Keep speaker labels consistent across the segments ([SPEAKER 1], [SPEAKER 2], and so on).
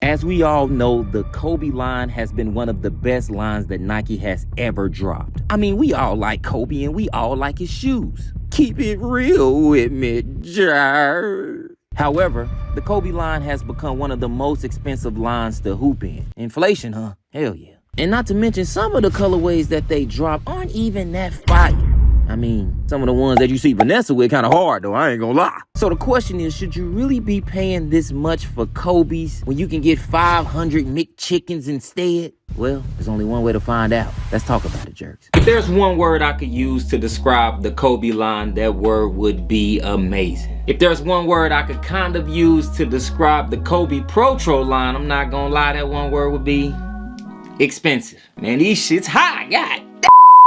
[SPEAKER 1] As we all know, the Kobe line has been one of the best lines that Nike has ever dropped. I mean, we all like Kobe and we all like his shoes. Keep it real with me, Jar. However, the Kobe line has become one of the most expensive lines to hoop in. Inflation, huh? Hell yeah. And not to mention, some of the colorways that they drop aren't even that fire. I mean, some of the ones that you see Vanessa with kind of hard though, I ain't gonna lie. So the question is, should you really be paying this much for Kobe's when you can get 500 McChickens instead? Well, there's only one way to find out. Let's talk about it, jerks. If there's one word I could use to describe the Kobe line, that word would be amazing. If there's one word I could kind of use to describe the Kobe Protros line, I'm not gonna lie, that one word would be expensive. Man, these shits high, god.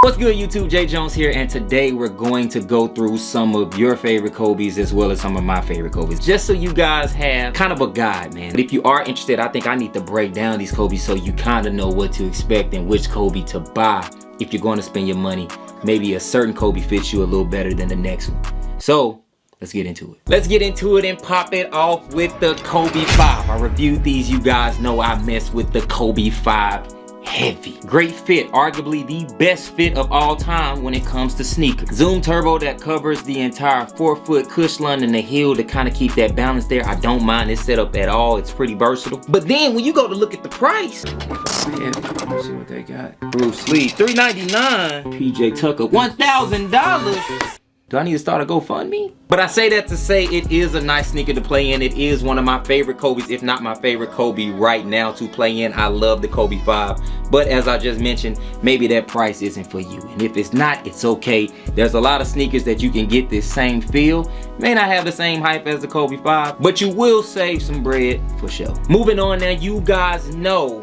[SPEAKER 1] What's good, YouTube? Jay Jones here, and today we're going to go through some of your favorite Kobe's as well as some of my favorite Kobe's, just so you guys have kind of a guide, man. But if you are interested, I think I need to break down these Kobe's so you kind of know what to expect and which Kobe to buy if you're going to spend your money. Maybe a certain Kobe fits you a little better than the next one. So let's get into it. Let's get into it and pop it off with the Kobe 5. I reviewed these. You guys know I mess with the Kobe 5 heavy. Great fit, arguably the best fit of all time when it comes to sneakers. Zoom turbo that covers the entire forefoot, Cushland and the heel to kind of keep that balance there. I don't mind this setup at all. It's pretty versatile. But then when you go to look at the price, let's see what they got. Bruce Lee, $399. PJ Tucker, $1,000. Do I need to start a GoFundMe? But I say that to say it is a nice sneaker to play in. It is one of my favorite Kobe's, if not my favorite Kobe right now to play in. I love the Kobe 5. But as I just mentioned, maybe that price isn't for you. And if it's not, it's okay. There's a lot of sneakers that you can get this same feel. May not have the same hype as the Kobe 5, but you will save some bread for sure. Moving on now, you guys know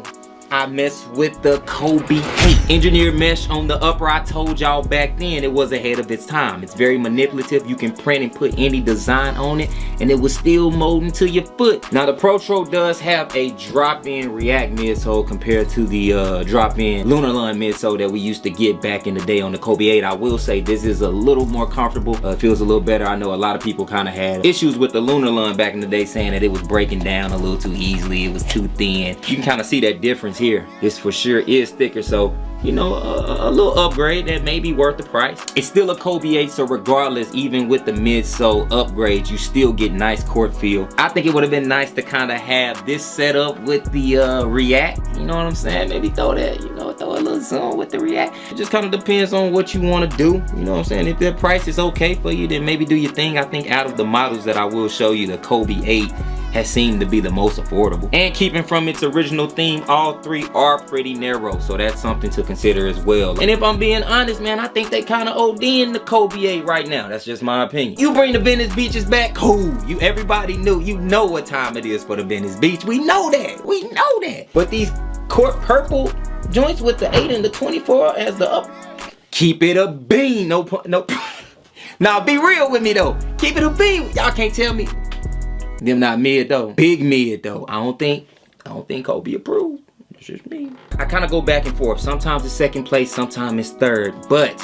[SPEAKER 1] I mess with the Kobe 8. Engineered mesh on the upper. I told y'all back then it was ahead of its time. It's very manipulative. You can print and put any design on it and it will still mold into your foot. Now the Protros does have a drop-in React midsole compared to the drop-in Lunarlon midsole that we used to get back in the day on the Kobe 8. I will say this is a little more comfortable. It feels a little better. I know a lot of people kind of had issues with the Lunarlon back in the day, saying that it was breaking down a little too easily. It was too thin. You can kind of see that difference here. This for sure is thicker, so you know, a little upgrade that may be worth the price. It's still a Kobe 8, so regardless, even with the midsole upgrades, you still get nice court feel. I think it would have been nice to kind of have this setup with the React. You know what I'm saying? Maybe throw that, you know, throw a little zoom with the React. It just kind of depends on what you want to do. You know what I'm saying? If that price is okay for you, then maybe do your thing. I think out of the models that I will show you, the Kobe 8 has seemed to be the most affordable. And keeping from its original theme, all three are pretty narrow, so that's something to consider as well. And if I'm being honest, man, I think they kind of ODing the Kobe 8 right now. That's just my opinion. You bring the Venice Beaches back, cool. Everybody knew, you know what time it is for the Venice Beach. We know that, we know that. But these court purple joints with the 8 and the 24 as the up, keep it a bean. No. Now be real with me though. Keep it a bean. Y'all can't tell me them not mid though. Big mid though. I don't think Kobe approved. It's just me. I kind of go back and forth. Sometimes it's second place, sometimes it's third. But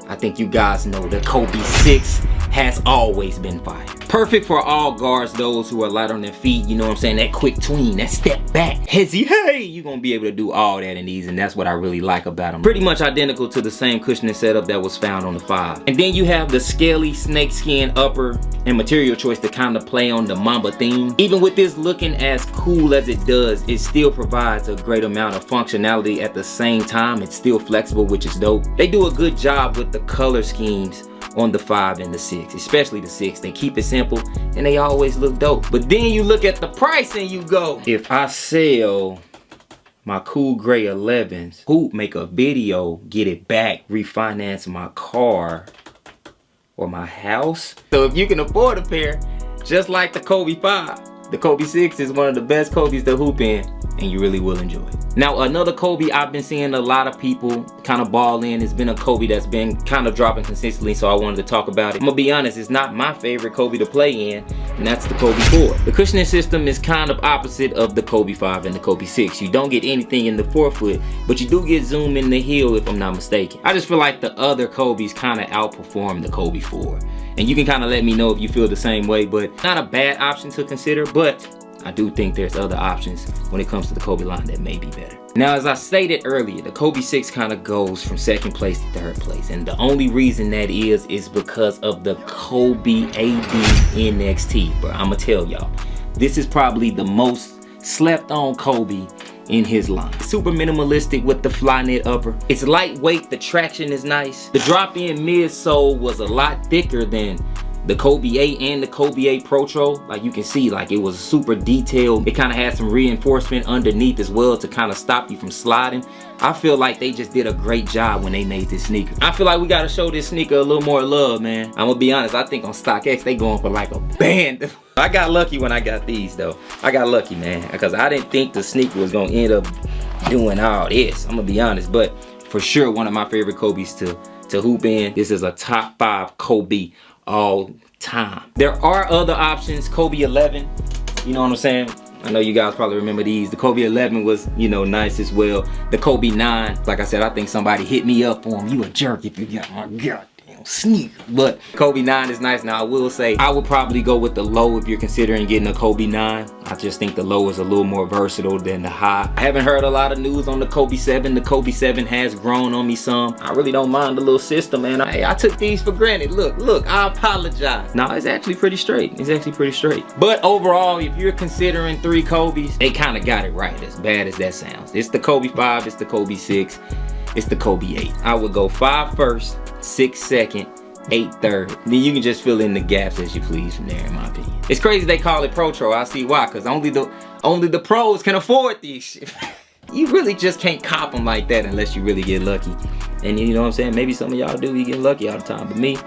[SPEAKER 1] I think you guys know the Kobe 6 has always been fire. Perfect for all guards, those who are light on their feet, you know what I'm saying? That quick tween, that step back, hezzy, hey, you're gonna be able to do all that in these, and that's what I really like about them. Pretty much identical to the same cushioning setup that was found on the 5. And then you have the scaly snakeskin upper and material choice to kind of play on the Mamba theme. Even with this looking as cool as it does, it still provides a great amount of functionality at the same time. It's still flexible, which is dope. They do a good job with the color schemes on the 5 and the 6, especially the 6. They keep it simple and they always look dope. But then you look at the price and you go, if I sell my cool gray 11s, who make a video, get it back, refinance my car or my house. So if you can afford a pair, just like the Kobe 5, the Kobe 6 is one of the best Kobe's to hoop in, and you really will enjoy it. Now another Kobe I've been seeing a lot of people kind of ball in. It's been a Kobe that's been kind of dropping consistently, so I wanted to talk about it. I'm gonna be honest, it's not my favorite Kobe to play in, and that's the Kobe 4. The cushioning system is kind of opposite of the Kobe 5 and the Kobe 6. You don't get anything in the forefoot, but you do get zoom in the heel if I'm not mistaken. I just feel like the other Kobe's kind of outperform the Kobe 4. And you can kind of let me know if you feel the same way, but not a bad option to consider, but I do think there's other options when it comes to the Kobe line that may be better. Now, as I stated earlier, the Kobe 6 kind of goes from second place to third place. And the only reason that is because of the Kobe AB NXT. But I'm going to tell y'all, this is probably the most slept on Kobe in his line. Super minimalistic with the fly knit upper. It's lightweight, the traction is nice. The drop in midsole was a lot thicker than the Kobe A and the Kobe A Protros. Like you can see, like it was super detailed. It kind of had some reinforcement underneath as well to kind of stop you from sliding. I feel like they just did a great job when they made this sneaker. I feel like we gotta show this sneaker a little more love, man. I'm gonna be honest, I think on StockX they going for like a band. I got lucky when I got these though. I got lucky, man, because I didn't think the sneaker was gonna end up doing all this. I'm gonna be honest, but for sure one of my favorite Kobe's to hoop in. This is a top 5 Kobe all time. There are other options. Kobe 11, you know what I'm saying? I know you guys probably remember these. The Kobe 11 was, you know, nice as well. The Kobe 9, like I said, I think somebody hit me up on, you a jerk if you got my goddamn sneaker. But Kobe 9 is nice. Now I will say I would probably go with the low if you're considering getting a Kobe 9. I just think the low is a little more versatile than the high. I haven't heard a lot of news on the Kobe 7. The Kobe 7 has grown on me some. I really don't mind the little system, man. I took these for granted. Look, I apologize. No, it's actually pretty straight. It's actually pretty straight. But overall, if you're considering 3 Kobe's, they kind of got it right, as bad as that sounds. It's the Kobe 5, it's the Kobe 6, it's the Kobe 8. I would go 5 first, 6 second, 8 third. Then you can just fill in the gaps as you please from there, in my opinion. It's crazy they call it Protro. I see why, because only the pros can afford these shit. You really just can't cop them like that unless you really get lucky. And you know what I'm saying? Maybe some of y'all do, you get lucky all the time. But me,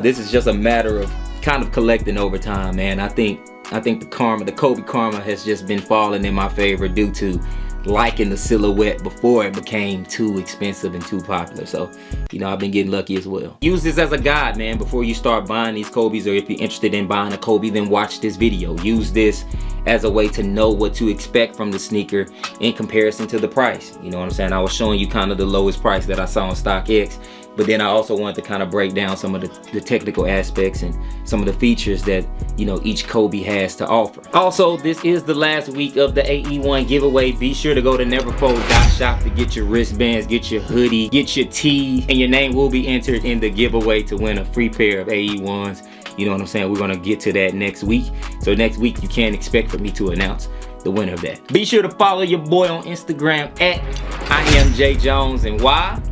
[SPEAKER 1] this is just a matter of kind of collecting over time, man. I think the Kobe karma has just been falling in my favor due to liking the silhouette before it became too expensive and too popular. So, you know, I've been getting lucky as well. Use this as a guide, man, before you start buying these Kobe's, or if you're interested in buying a Kobe, then watch this video. Use this as a way to know what to expect from the sneaker in comparison to the price. You know what I'm saying? I was showing you kind of the lowest price that I saw on StockX, but then I also wanted to kind of break down some of the technical aspects and some of the features that, you know, each Kobe has to offer. Also, this is the last week of the AE1 giveaway. Be sure to go to neverfold.shop to get your wristbands, get your hoodie, get your tee, and your name will be entered in the giveaway to win a free pair of AE1s. You know what I'm saying? We're gonna get to that next week. So next week you can expect for me to announce the winner of that. Be sure to follow your boy on Instagram at IamJJones. And why?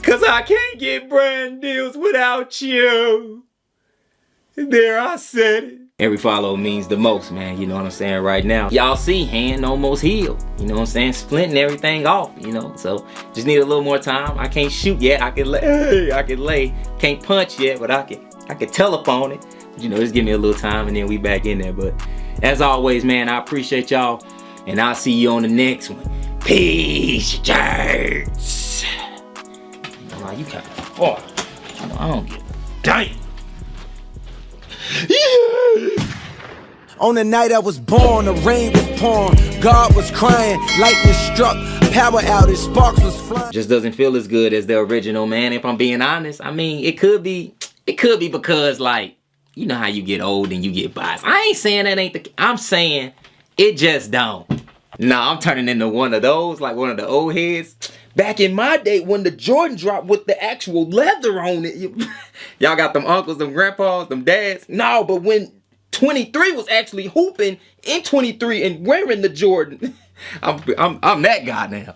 [SPEAKER 1] Cause I can't get brand deals without you. There, I said it. Every follow means the most, man. You know what I'm saying? Right now, y'all see, hand almost healed. You know what I'm saying? Splinting everything off, you know? So just need a little more time. I can't shoot yet. I can lay. Can't punch yet, but I can telephone it. But, you know, just give me a little time and then we back in there. But as always, man, I appreciate y'all. And I'll see you on the next one. Peace, James. You kind of far. I don't get damn. Yeah.
[SPEAKER 2] On the night I was born, the rain was pouring, God was crying, lightning struck, power outage, sparks was flying.
[SPEAKER 1] Just doesn't feel as good as the original, man. If I'm being honest, I mean, it could be because, like, you know how you get old and you get biased. I ain't saying that ain't the. I'm saying it just don't. Nah, I'm turning into one of those, like one of the old heads. Back in my day when the Jordan dropped with the actual leather on it. Y'all got them uncles, them grandpas, them dads. No, but when 23 was actually hooping in 23 and wearing the Jordan, I'm that guy now.